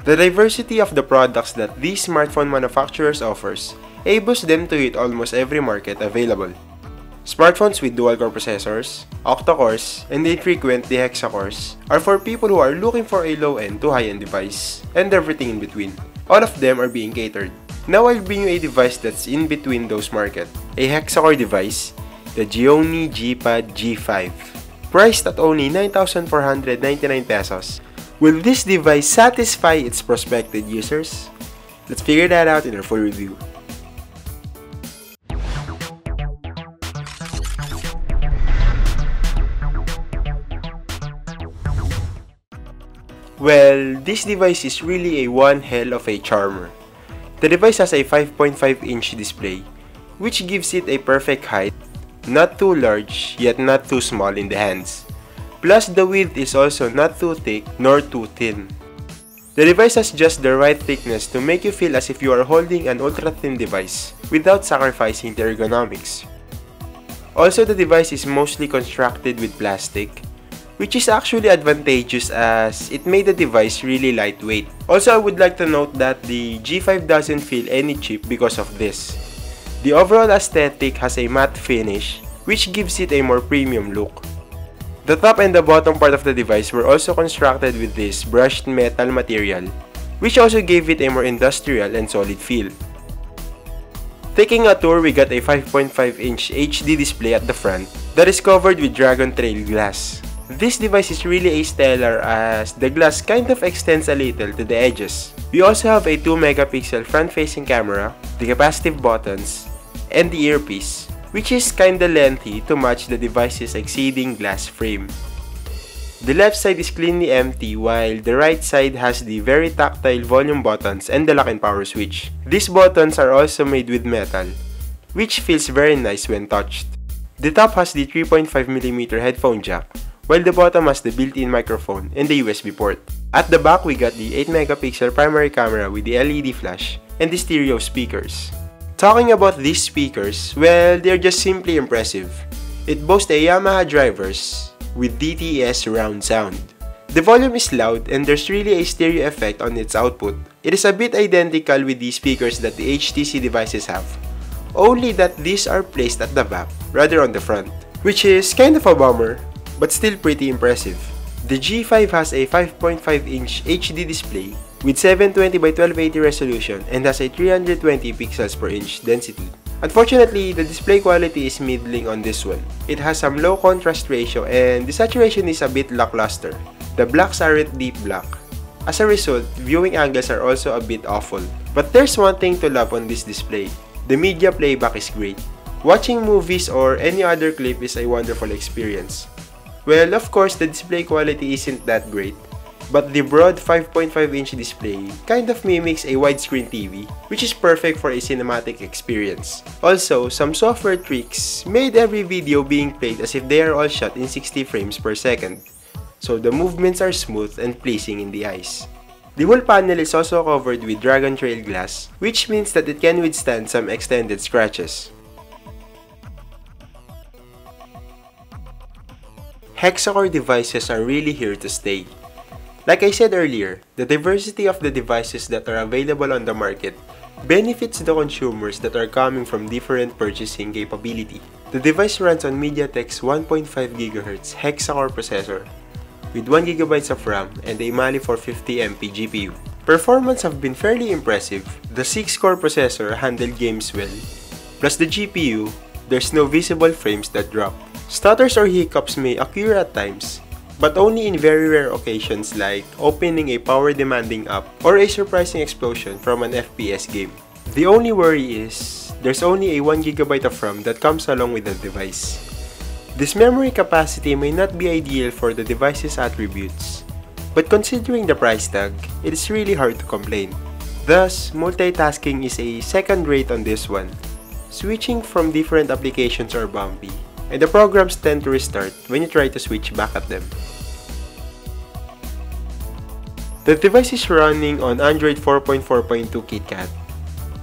The diversity of the products that these smartphone manufacturers offers enables them to hit almost every market available. Smartphones with dual-core processors, octa-cores, and infrequently hexa-cores are for people who are looking for a low-end to high-end device, and everything in between. All of them are being catered. Now I'll bring you a device that's in between those markets. A hexa-core device, the Gionee Gpad G5. Priced at only 9,499 pesos. Will this device satisfy its prospective users? Let's figure that out in our full review. Well, this device is really a one hell of a charmer. The device has a 5.5-inch display, which gives it a perfect height, not too large yet not too small in the hands. Plus the width is also not too thick nor too thin. The device has just the right thickness to make you feel as if you are holding an ultra-thin device without sacrificing the ergonomics. Also, the device is mostly constructed with plastic, which is actually advantageous as it made the device really lightweight. Also, I would like to note that the G5 doesn't feel any cheap because of this. The overall aesthetic has a matte finish, which gives it a more premium look. The top and the bottom part of the device were also constructed with this brushed metal material, which also gave it a more industrial and solid feel. Taking a tour, we got a 5.5-inch HD display at the front that is covered with dragon trail glass. This device is really a stellar as the glass kind of extends a little to the edges. We also have a 2-megapixel front-facing camera, the capacitive buttons, and the earpiece, which is kinda lengthy to match the device's exceeding glass frame. The left side is cleanly empty while the right side has the very tactile volume buttons and the lock and power switch. These buttons are also made with metal, which feels very nice when touched. The top has the 3.5mm headphone jack, while the bottom has the built-in microphone and the USB port. At the back, we got the 8-megapixel primary camera with the LED flash and the stereo speakers. Talking about these speakers, well, they're just simply impressive. It boasts a Yamaha drivers with DTS surround sound. The volume is loud and there's really a stereo effect on its output. It is a bit identical with the speakers that the HTC devices have, only that these are placed at the back rather on the front, which is kind of a bummer, but still pretty impressive. The G5 has a 5.5-inch HD display with 720x1280 resolution and has a 320 pixels per inch density. Unfortunately, the display quality is middling on this one. It has some low contrast ratio and the saturation is a bit lackluster. The blacks aren't deep black. As a result, viewing angles are also a bit awful. But there's one thing to love on this display. The media playback is great. Watching movies or any other clip is a wonderful experience. Well, of course, the display quality isn't that great, but the broad 5.5-inch display kind of mimics a widescreen TV, which is perfect for a cinematic experience. Also, some software tricks made every video being played as if they are all shot in 60 frames per second, so the movements are smooth and pleasing in the eyes. The whole panel is also covered with dragon trail glass, which means that it can withstand some extended scratches. Hexa-core devices are really here to stay. Like I said earlier, the diversity of the devices that are available on the market benefits the consumers that are coming from different purchasing capability. The device runs on MediaTek's 1.5 GHz hexa-core processor with 1GB of RAM and a Mali 450MP GPU. Performance have been fairly impressive. The 6-core processor handled games well. Plus the GPU, there's no visible frames that drop. Stutters or hiccups may occur at times, but only in very rare occasions like opening a power-demanding app or a surprising explosion from an FPS game. The only worry is, there's only a 1GB of RAM that comes along with the device. This memory capacity may not be ideal for the device's attributes, but considering the price tag, it is really hard to complain. Thus, multitasking is a second rate on this one. Switching from different applications are bumpy, and the programs tend to restart when you try to switch back at them. The device is running on Android 4.4.2 KitKat.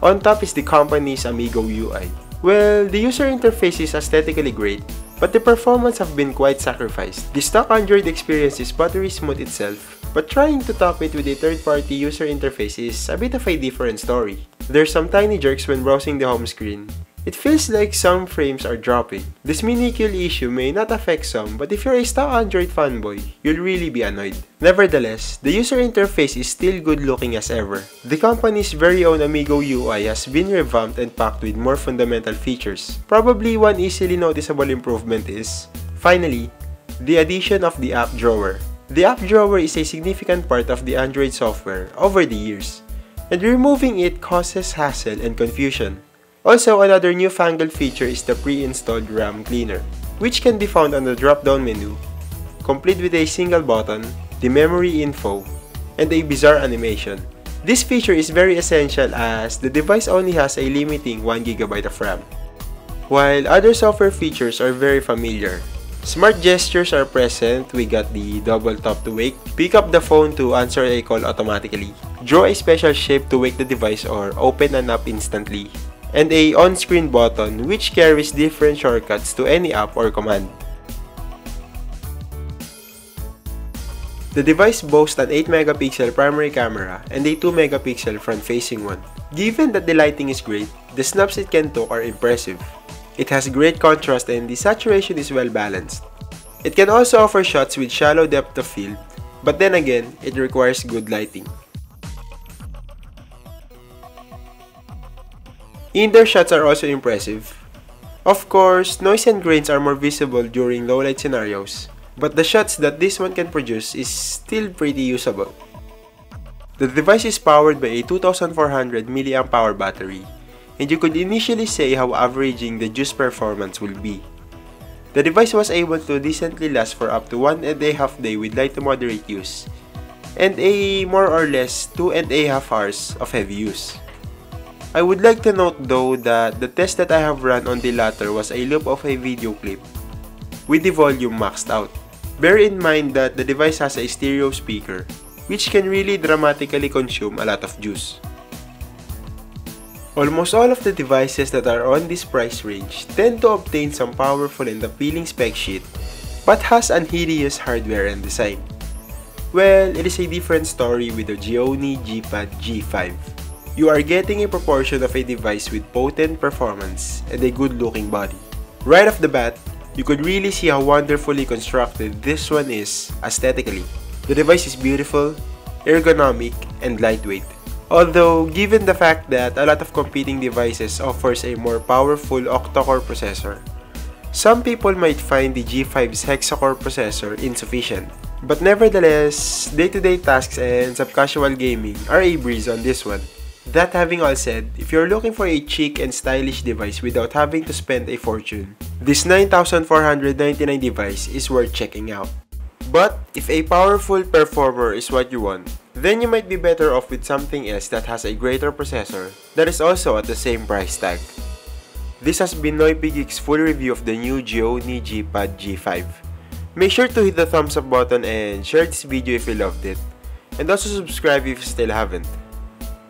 On top is the company's Amigo UI. Well, the user interface is aesthetically great, but the performance have been quite sacrificed. The stock Android experience is buttery smooth itself, but trying to top it with a third-party user interface is a bit of a different story. There's some tiny jerks when browsing the home screen. It feels like some frames are dropping. This minuscule issue may not affect some, but if you're a stock Android fanboy, you'll really be annoyed. Nevertheless, the user interface is still good looking as ever. The company's very own Amigo UI has been revamped and packed with more fundamental features. Probably one easily noticeable improvement is, finally, the addition of the app drawer. The app drawer is a significant part of the Android software over the years, and removing it causes hassle and confusion. Also, another newfangled feature is the pre-installed RAM cleaner, which can be found on the drop-down menu, complete with a single button, the memory info, and a bizarre animation. This feature is very essential as the device only has a limiting 1GB of RAM. While other software features are very familiar, smart gestures are present. We got the double tap to wake, pick up the phone to answer a call automatically, draw a special shape to wake the device or open an app instantly, and a on-screen button which carries different shortcuts to any app or command. The device boasts an 8MP primary camera and a 2MP front-facing one. Given that the lighting is great, the snaps it can take are impressive. It has great contrast and the saturation is well balanced. It can also offer shots with shallow depth of field, but then again, it requires good lighting. Indoor shots are also impressive. Of course, noise and grains are more visible during low light scenarios, but the shots that this one can produce is still pretty usable. The device is powered by a 2400 mAh battery, and you could initially say how averaging the juice performance will be. The device was able to decently last for up to 1.5 days with light to moderate use, and a more or less 2.5 hours of heavy use. I would like to note though that the test that I have run on the latter was a loop of a video clip with the volume maxed out. Bear in mind that the device has a stereo speaker, which can really dramatically consume a lot of juice. Almost all of the devices that are on this price range tend to obtain some powerful and appealing spec sheet, but has an hideous hardware and design. Well, it is a different story with the Gionee Gpad G5. You are getting a proportion of a device with potent performance and a good looking body. Right off the bat, you could really see how wonderfully constructed this one is aesthetically. The device is beautiful, ergonomic, and lightweight. Although, given the fact that a lot of competing devices offers a more powerful octa-core processor, some people might find the G5's hexa-core processor insufficient. But nevertheless, day-to-day tasks and some casual gaming are a breeze on this one. That having all said, if you're looking for a chic and stylish device without having to spend a fortune, this 9,499 device is worth checking out. But if a powerful performer is what you want, then you might be better off with something else that has a greater processor that is also at the same price tag. This has been NoypiGeeks' full review of the new Gionee Gpad G5. Make sure to hit the thumbs up button and share this video if you loved it, and also subscribe if you still haven't.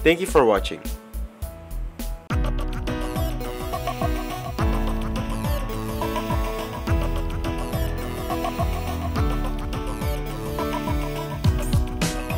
Thank you for watching.